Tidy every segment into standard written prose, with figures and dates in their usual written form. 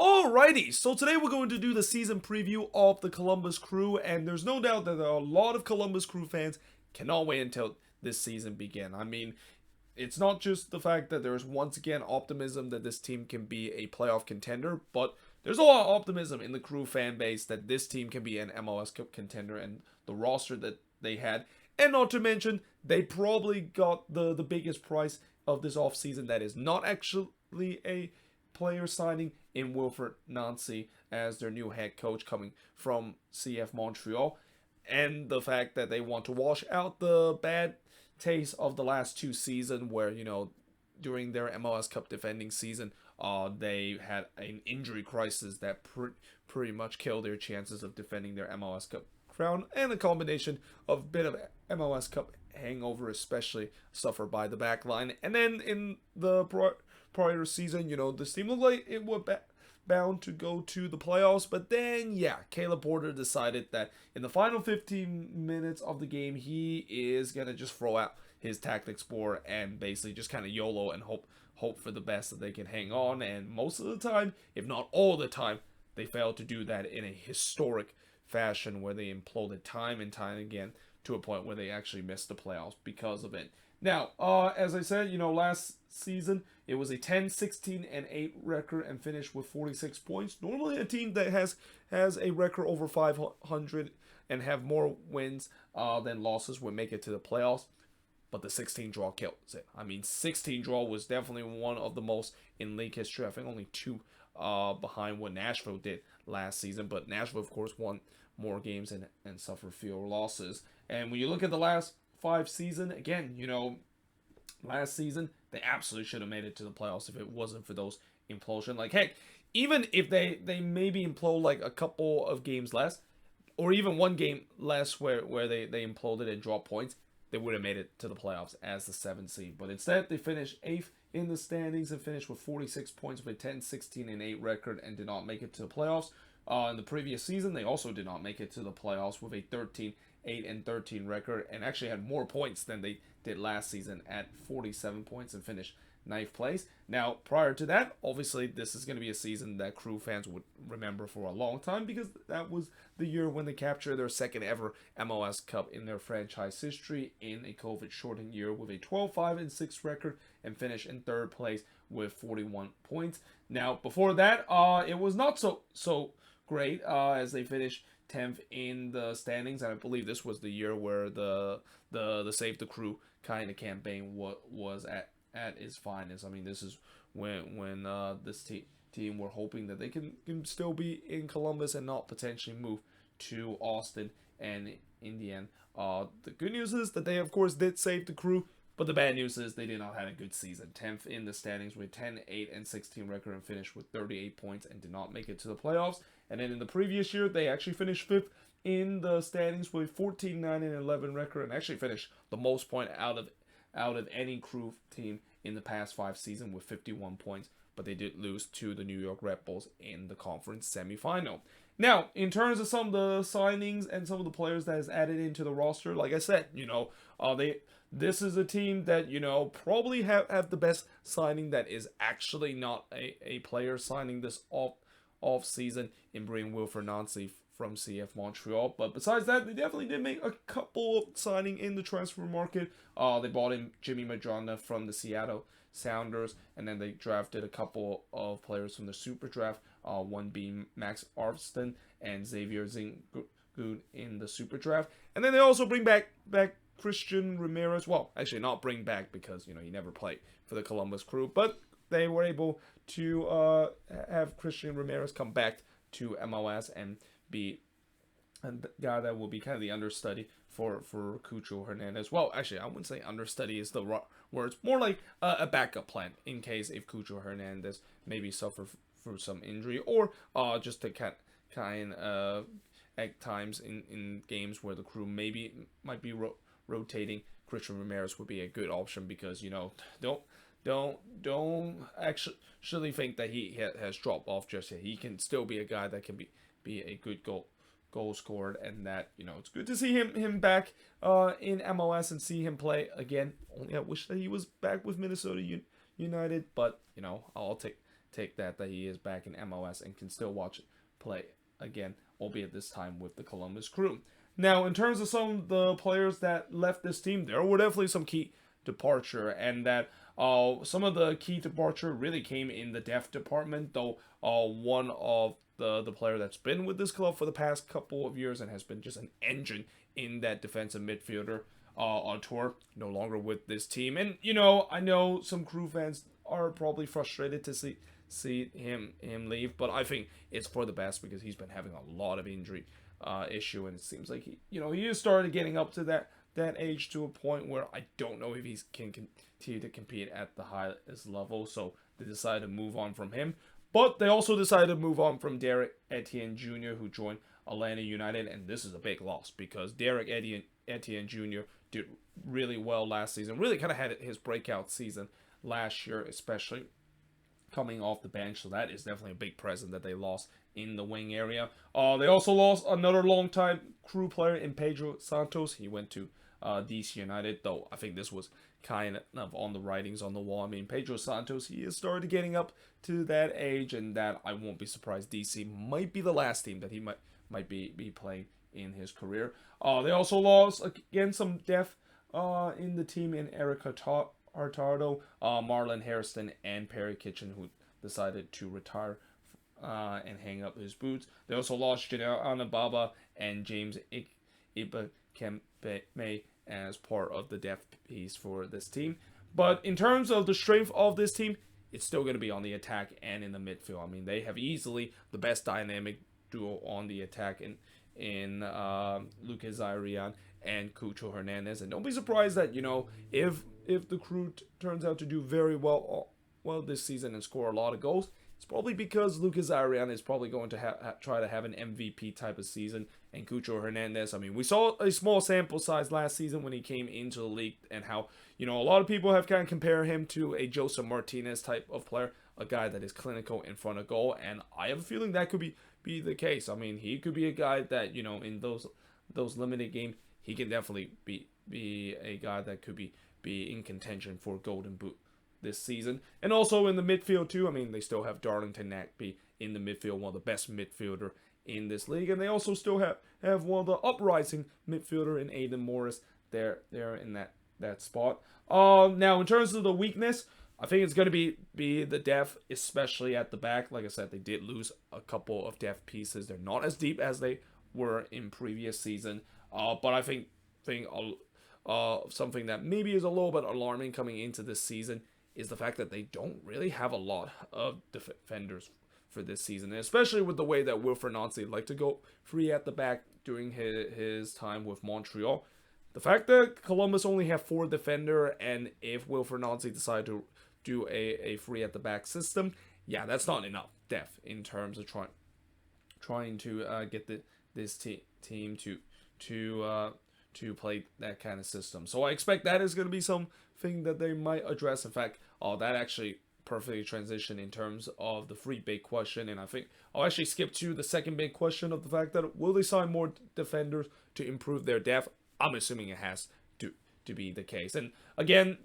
Alrighty, so today we're going to do the season preview of the Columbus Crew, and there's no doubt that there are a lot of Columbus Crew fans cannot wait until this season begin. I mean, it's not just the fact that there's once again optimism that this team can be a playoff contender, but there's a lot of optimism in the Crew fan base that this team can be an MLS Cup contender and the roster that they had. And not to mention, they probably got the biggest price of this offseason that is not actually a player signing in Wilfried Nancy as their new head coach coming from CF Montreal, and the fact that they want to wash out the bad taste of the last two seasons where, during their MLS Cup defending season, they had an injury crisis that pretty much killed their chances of defending their MLS Cup crown, and a combination of a bit of MLS Cup hangover, especially suffered by the back line. And then in the prior season, this team looked like it was bound to go to the playoffs, but then, Caleb Porter decided that in the final 15 minutes of the game, he is going to just throw out his tactics board and basically just kind of YOLO and hope for the best that they can hang on. And most of the time, if not all the time, they failed to do that in a historic fashion where they imploded time and time again to a point where they actually missed the playoffs because of it. Now, as I said, last season, it was a 10-16-8 record and finished with 46 points. Normally a team that has a record over 500 and have more wins than losses would make it to the playoffs. But the 16 draw kills it. I mean, 16 draw was definitely one of the most in league history. I think only two behind what Nashville did last season. But Nashville, of course, won more games and suffered fewer losses. And when you look at the last 5 seasons, again, last season, they absolutely should have made it to the playoffs if it wasn't for those implosion. Like, heck, even if they maybe implode like a couple of games less, or even one game less where they imploded and dropped points, they would have made it to the playoffs as the 7th seed. But instead, they finished 8th in the standings and finished with 46 points with a 10-16-8 record and did not make it to the playoffs. In the previous season, they also did not make it to the playoffs with a 13-8-13 record, and actually had more points than they did last season at 47 points and finished 9th place. Now, prior to that, obviously, this is going to be a season that Crew fans would remember for a long time because that was the year when they captured their second ever MLS Cup in their franchise history in a COVID-shortened year with a 12-5-6 record and finished in 3rd place with 41 points. Now, before that, it was not so great as they finished 10th in the standings, and I believe this was the year where the Save the Crew kind of campaign was at its finest. I mean, this is when this team were hoping that they can still be in Columbus and not potentially move to Austin, and in the end, the good news is that they of course did save the Crew, but the bad news is they did not have a good season. 10th in the standings with 10-8-16 record and finished with 38 points and did not make it to the playoffs. And then in the previous year, they actually finished 5th in the standings with 14-9-11 record and actually finished the most point out of any Crew team in the past 5 seasons with 51 points. But they did lose to the New York Red Bulls in the conference semifinal. Now, in terms of some of the signings and some of the players that is added into the roster, like I said, this is a team that, probably have the best signing that is actually not a player signing this off season in bringing Wilfried Nancy from CF Montreal. But besides that, they definitely did make a couple of signing in the transfer market. They bought in Jimmy Madrona from the Seattle Sounders, and then they drafted a couple of players from the Super Draft, one being Max Arvston and Xavier Zingoon in the Super Draft. And then they also bring back Christian Ramirez. Well, actually not bring back because, he never played for the Columbus Crew, but they were able to have Christian Ramirez come back to MLS and be a guy that will be kind of the understudy for Cucho Hernandez. Well, actually, I wouldn't say understudy is the words. More like a backup plan in case if Cucho Hernandez maybe suffer through some injury, or just to kind of at times in games where the Crew might be rotating, Christian Ramirez would be a good option because, don't actually think that he has dropped off just yet. He can still be a guy that can be a good goal scorer, and that, it's good to see him back in MLS and see him play again. Only I wish that he was back with Minnesota United, but I'll take that he is back in MLS and can still watch it play again, albeit this time with the Columbus Crew. Now, in terms of some of the players that left this team, there were definitely some key departure, and that some of the key departure really came in the depth department, though one of the player that's been with this club for the past couple of years and has been just an engine in that defensive midfielder on tour, no longer with this team. And, I know some Crew fans are probably frustrated to see him leave, but I think it's for the best because he's been having a lot of injury issue, and it seems like he is started getting up to that age to a point where I don't know if he can continue to compete at the highest level, so they decided to move on from him. But they also decided to move on from Derek Etienne Jr., who joined Atlanta United, and this is a big loss because Derek Etienne Jr. did really well last season, really kind of had his breakout season last year, especially coming off the bench, so that is definitely a big present that they lost in the wing area. They also lost another long-time Crew player in Pedro Santos. He went to DC United, though I think this was kind of on the writings on the wall. I mean, Pedro Santos, he is started getting up to that age, and that I won't be surprised DC might be the last team that he might be playing in his career. They also lost, again, some depth in the team in Eric Hurtado, Marlon Hairston, and Perry Kitchen, who decided to retire and hang up his boots. They also lost Janelle Anababa and James Ibakeme as part of the depth piece for this team. But in terms of the strength of this team, it's still going to be on the attack and in the midfield. I mean, they have easily the best dynamic duo on the attack in Lucas Ayrian and Cucho Hernandez. And don't be surprised that, if the Crew turns out to do very well this season and score a lot of goals, it's probably because Lucas Ayrian is probably going to try to have an MVP type of season. And Cucho Hernandez, I mean, we saw a small sample size last season when he came into the league, and how, a lot of people have kind of compared him to a Joseph Martinez type of player, a guy that is clinical in front of goal, and I have a feeling that could be the case. I mean, he could be a guy that, in those limited games, he can definitely be a guy that could be in contention for Golden Boot this season. And also in the midfield too, I mean, they still have Darlington Nagbe in the midfield, one of the best midfielder in this league, and they also still have one of the uprising midfielder in Aiden Morris there in that spot. Now in terms of the weakness, I think it's going to be the depth, especially at the back. Like I said, they did lose a couple of depth pieces. They're not as deep as they were in previous season, but I think something that maybe is a little bit alarming coming into this season is the fact that they don't really have a lot of defenders for this season, and especially with the way that Wilfried Nancy liked to go free at the back during his time with Montreal. The fact that Columbus only have 4 defender, and if Wilfried Nancy decide to do a free at the back system, yeah, that's not enough depth in terms of trying to get this team to play that kind of system. So I expect that is going to be something that they might address. In fact, that actually perfectly transition in terms of the free big question, and I think I'll actually skip to the second big question of the fact that will they sign more defenders to improve their depth. I'm assuming it has to be the case. And again,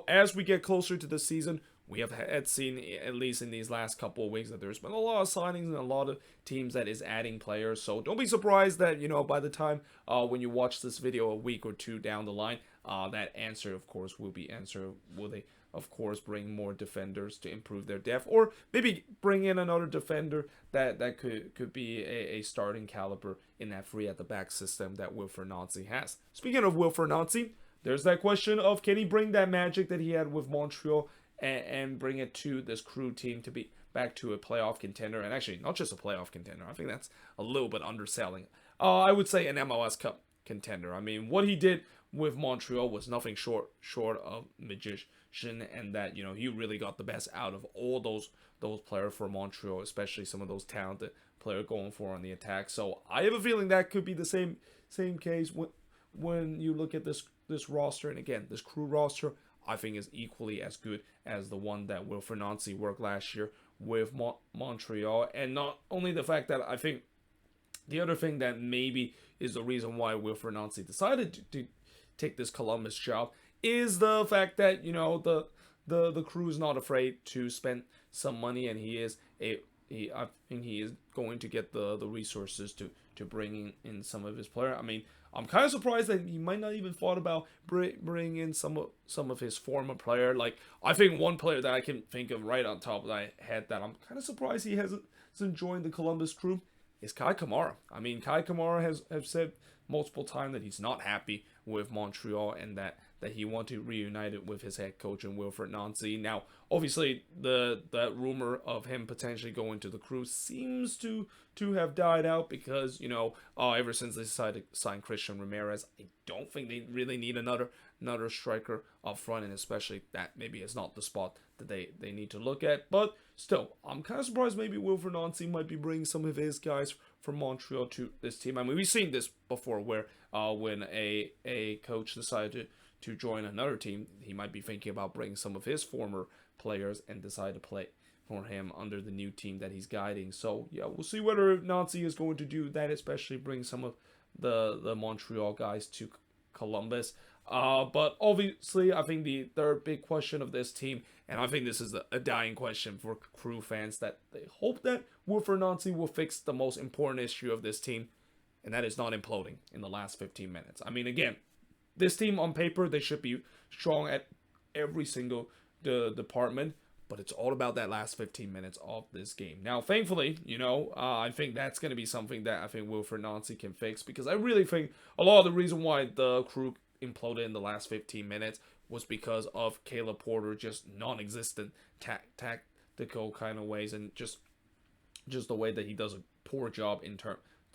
as we get closer to the season, we have had seen, at least in these last couple of weeks, that there's been a lot of signings and a lot of teams that is adding players. So don't be surprised that, by the time when you watch this video a week or two down the line, that answer, of course, will be answered. Will they, of course, bring more defenders to improve their depth, or maybe bring in another defender that could be a starting caliber in that free at the back system that Wilfried Nancy has. Speaking of Wilfried Nancy, there's that question of, can he bring that magic that he had with Montreal and bring it to this Crew team to be back to a playoff contender, and actually not just a playoff contender. I think that's a little bit underselling. I would say an MLS Cup contender. I mean, what he did with Montreal was nothing short of magician, and that he really got the best out of all those players for Montreal, especially some of those talented players going for on the attack. So I have a feeling that could be the same case when you look at this roster, and again, this Crew roster, I think is equally as good as the one that Wilfried Nancy worked last year with Montreal. And not only the fact that I think the other thing that maybe is the reason why Wilfried Nancy decided to take this Columbus job is the fact that, the Crew is not afraid to spend some money, and I think he is going to get the resources to bring in some of his players. I mean, I'm kind of surprised that he might not even thought about bringing in some of his former player. Like, I think one player that I can think of right on top of my head that I'm kind of surprised he hasn't joined the Columbus Crew is Kai Kamara. I mean, Kai Kamara has said multiple times that he's not happy with Montreal and that he wants to reunite it with his head coach and Wilfried Nancy. Now, obviously, that rumor of him potentially going to the Crew seems to have died out because, ever since they decided to sign Christian Ramirez, I don't think they really need another striker up front, and especially that maybe it's not the spot that they need to look at. But still, I'm kind of surprised maybe Wilfried Nancy might be bringing some of his guys from Montreal to this team. I mean, we've seen this before where when a coach decided to join another team, he might be thinking about bringing some of his former players and decide to play for him under the new team that he's guiding. So yeah, we'll see whether Nancy is going to do that, especially bring some of the Montreal guys to Columbus. But obviously, I think the third big question of this team, and I think this is a dying question for Crew fans, that they hope that Wilfried Nancy will fix the most important issue of this team, and that is not imploding in the last 15 minutes. I mean, again, this team on paper, they should be strong at every single department, but it's all about that last 15 minutes of this game. Now, thankfully, I think that's going to be something that I think Wilfried Nancy can fix, because I really think a lot of the reason why the Crew imploded in the last 15 minutes was because of Caleb Porter just non-existent tactical kind of ways, and just the way that he does a poor job in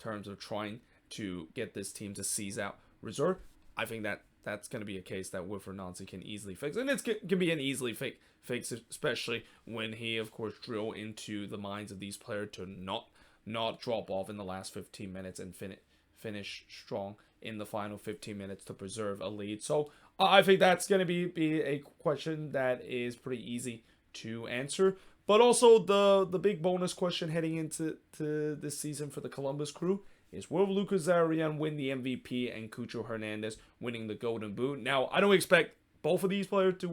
terms of trying to get this team to seize out reserve. I think that's going to be a case that Wilfried Nancy can easily fix, and it can be an easily fix, especially when he, of course, drill into the minds of these players to not drop off in the last 15 minutes and finish strong in the final 15 minutes to preserve a lead. So I think that's going to be a question that is pretty easy to answer. But also the big bonus question heading into this season for the Columbus Crew is, will Lucas Zarian win the MVP and Cucho Hernandez winning the Golden Boot? Now, I don't expect both of these players to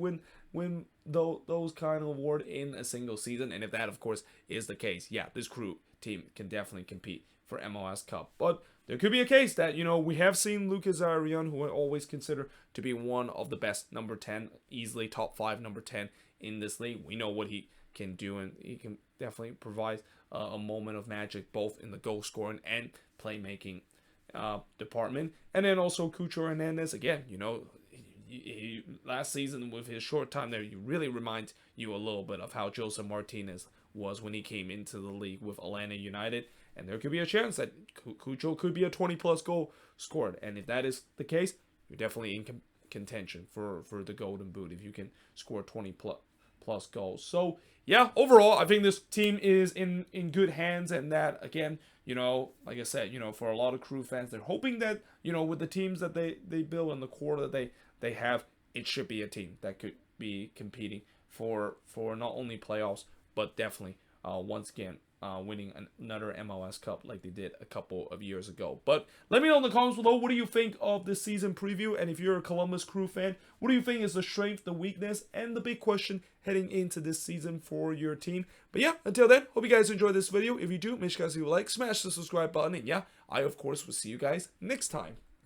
win those kind of award in a single season, and if that, of course, is the case, yeah, this Crew team can definitely compete for MLS Cup. But there could be a case that, we have seen Lucas Zarian, who I always consider to be one of the best number 10, easily top 5 number 10 in this league. We know what he can do, and he can definitely provide a moment of magic both in the goal scoring and playmaking department. And then also Cucho Hernandez, again, he, last season with his short time there, he really reminds you a little bit of how Joseph Martinez was when he came into the league with Atlanta United. And there could be a chance that Cucho could be a 20-plus goal scored. And if that is the case, you're definitely in contention for the Golden Boot if you can score 20-plus goals. So, yeah, overall, I think this team is in good hands. And that, again, like I said, for a lot of Crew fans, they're hoping that, with the teams that they build and the core that they have, it should be a team that could be competing for not only playoffs, but definitely, once again, winning another MLS Cup like they did a couple of years ago. But let me know in the comments below, what do you think of this season preview? And if you're a Columbus Crew fan, what do you think is the strength, the weakness, and the big question heading into this season for your team? But yeah, until then, hope you guys enjoyed this video. If you do, make sure you guys leave a like, smash the subscribe button, and yeah, I of course will see you guys next time.